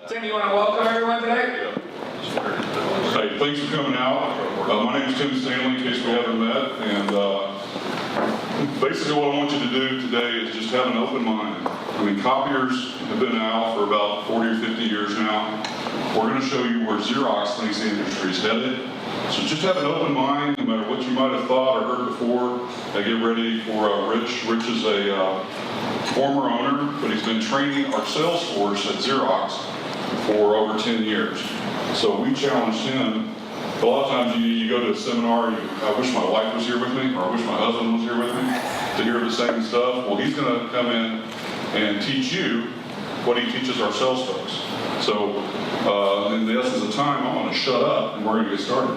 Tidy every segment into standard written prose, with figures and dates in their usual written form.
Tim, you want to welcome everyone today? Hey, thanks for coming out. My name is Tim Stanley, in case we haven't met, and basically what I want you to do today is just have an open mind. I mean, copiers have been out for about 40 or 50 years now. We're going to show you where Xerox thinks the industry is headed. So just have an open mind, no matter what you might have thought or heard before. Get ready for Rich. Rich is a former owner, but he's been training our sales force at Xerox for over 10 years. So we challenged him. A lot of times you go to a seminar, I wish my wife was here with me, or I wish my husband was here with me to hear the same stuff. Well, he's going to come in and teach you what he teaches our sales folks. So in the essence of time, I'm going to shut up and we're going to get started.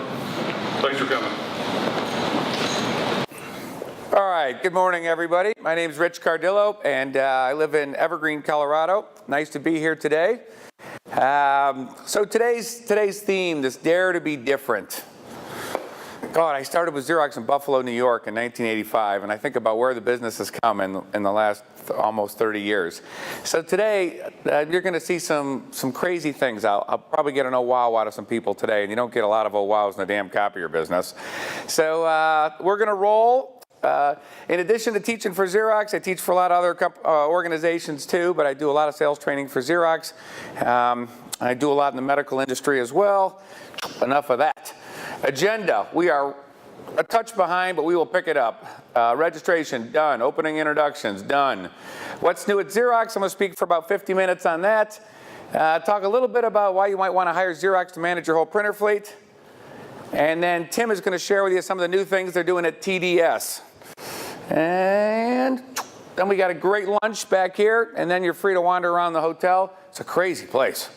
Thanks for coming. All right, good morning, everybody. My name is Rich Cardillo, and I live in Evergreen, Colorado. Nice to be here today. So today's theme, this dare to be different. God, I started with Xerox in Buffalo, New York in 1985, and I think about where the business has come in the last almost 30 years. So today, you're going to see some crazy things. I'll probably get an oh wow out of some people today, and you don't get a lot of oh wows in the damn copier business. So we're going to roll. In addition to teaching for Xerox, I teach for a lot of other organizations too, but I do a lot of sales training for Xerox. I do a lot in the medical industry as well. Enough of that. Agenda, we are a touch behind, but we will pick it up. Registration, done. Opening introductions, done. What's new at Xerox? I'm going to speak for about 50 minutes on that. Talk a little bit about why you might want to hire Xerox to manage your whole printer fleet. And then Tim is going to share with you some of the new things they're doing at TDS. And then we got a great lunch back here, and then you're free to wander around the hotel. It's a crazy place.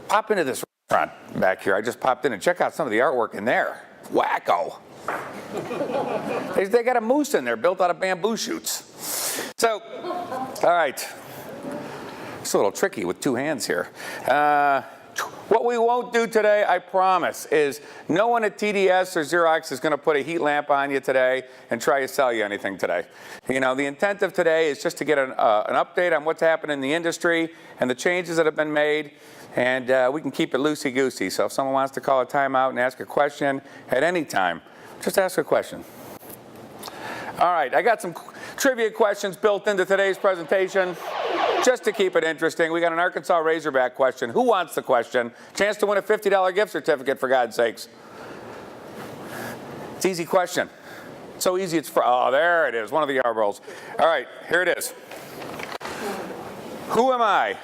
Pop into this restaurant back here. I just popped in and check out some of the artwork in there. Wacko. They got a moose in there built out of bamboo shoots. So, all right. It's a little tricky with two hands here. What we won't do today, I promise, is no one at TDS or Xerox is going to put a heat lamp on you today and try to sell you anything today. You know, the intent of today is just to get an update on what's happened in the industry and the changes that have been made, and we can keep it loosey-goosey. So if someone wants to call a timeout and ask a question at any time, just ask a question. All right, I got some trivia questions built into today's presentation. Just to keep it interesting, we got an Arkansas Razorback question. Who wants the question? Chance to win a $50 gift certificate, for God's sakes. It's an easy question. So easy it's for, oh, there it is, one of the Yarboroughs. All right, here it is. Who am I?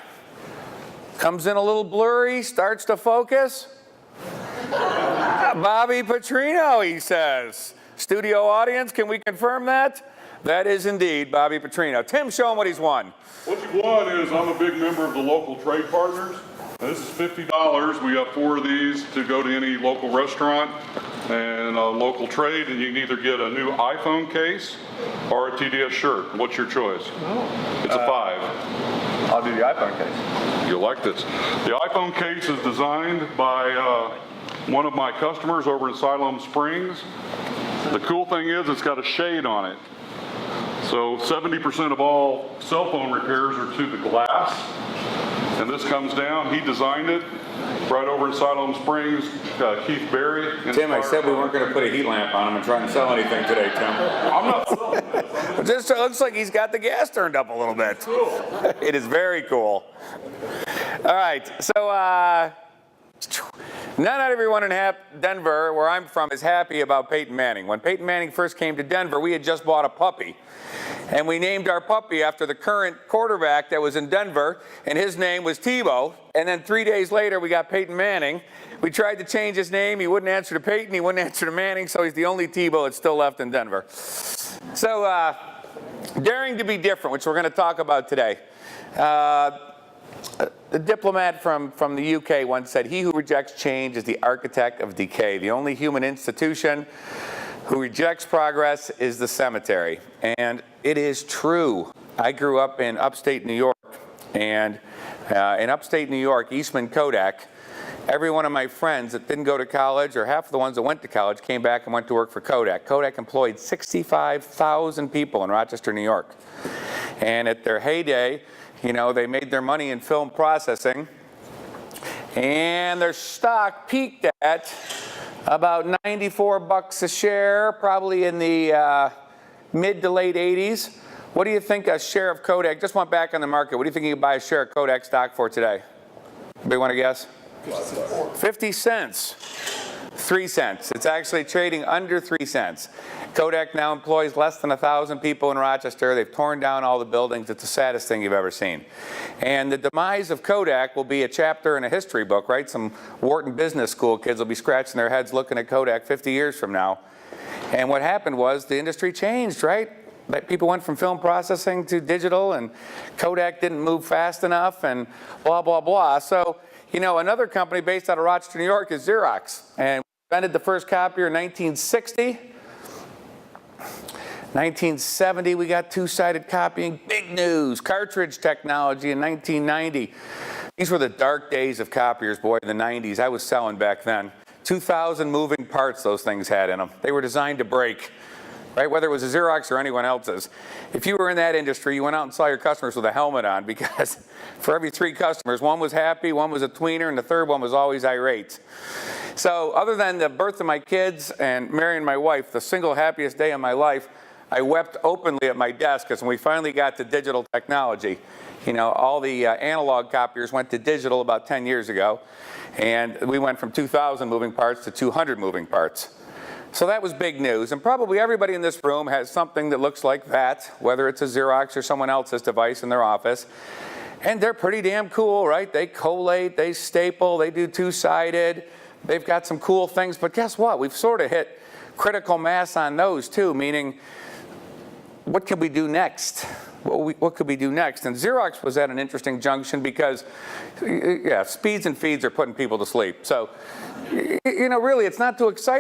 Comes in a little blurry, starts to focus. Bobby Petrino, he says. Studio audience, can we confirm that? That is indeed Bobby Petrino. Tim, show him what he's won. What you won is I'm a big member of the local trade partners. This is $50. We got 4 of these to go to any local restaurant and a local trade, and you can either get a new iPhone case or a TDS shirt. What's your choice? It's a 5. I'll do the iPhone case. You'll like this. The iPhone case is designed by one of my customers over in Siloam Springs. The cool thing is it's got a shade on it. So 70% of all cell phone repairs are to the glass. And this comes down. He designed it right over in Siloam Springs. Keith Berry. Tim, I said we weren't going to put a heat lamp on him and try and sell anything today, Tim. I'm not selling this. It just looks like he's got the gas turned up a little bit. Cool. It is very cool. All right, so not everyone in Denver, where I'm from, is happy about Peyton Manning. When Peyton Manning first came to Denver, we had just bought a puppy. And we named our puppy after the current quarterback that was in Denver, and his name was Tebow. And then 3 days later, we got Peyton Manning. We tried to change his name. He wouldn't answer to Peyton. He wouldn't answer to Manning, so he's the only Tebow that's still left in Denver. So, daring to be different, which we're going to talk about today. The diplomat from the UK once said, "He who rejects change is the architect of decay. The only human institution who rejects progress is the cemetery." And it is true. I grew up in upstate New York, and in upstate New York, Eastman Kodak, every one of my friends that didn't go to college, or half of the ones that went to college, came back and went to work for Kodak. Kodak employed 65,000 people in Rochester, New York. And at their heyday, you know, they made their money in film processing, And their stock peaked at about 94 bucks a share, probably in the mid to late 80s. What do you think a share of Kodak, just went back on the market, what do you think you can buy a share of Kodak stock for today? Anybody want to guess? 50 cents. 3 cents. It's actually trading under 3 cents. Kodak now employs less than 1,000 people in Rochester. They've torn down all the buildings. It's the saddest thing you've ever seen. And the demise of Kodak will be a chapter in a history book, right? Some Wharton Business School kids will be scratching their heads looking at Kodak 50 years from now. And what happened was the industry changed, right? People went from film processing to digital, and Kodak didn't move fast enough, and blah, blah, blah. So, you know, another company based out of Rochester, New York is Xerox. And we invented the first copier in 1960. 1970, we got two-sided copying, big news. Cartridge technology in 1990. These were the dark days of copiers, boy, in the 90s. I was selling back then. 2,000 moving parts those things had in them. They were designed to break, right? Whether it was a Xerox or anyone else's. If you were in that industry, you went out and saw your customers with a helmet on, because for every 3 customers, one was happy, one was a tweener, and the third one was always irate. So other than the birth of my kids and marrying my wife, the single happiest day of my life, I wept openly at my desk because when we finally got to digital technology, you know, all the analog copiers went to digital about 10 years ago, and we went from 2,000 moving parts to 200 moving parts. So that was big news, and probably everybody in this room has something that looks like that, whether it's a Xerox or someone else's device in their office, and they're pretty damn cool, right? They collate, they staple, they do two-sided, they've got some cool things, but guess what? We've sort of hit critical mass on those too, meaning what can we do next? What could we do next? And Xerox was at an interesting junction because, yeah, speeds and feeds are putting people to sleep. So, you know, really, it's not too exciting.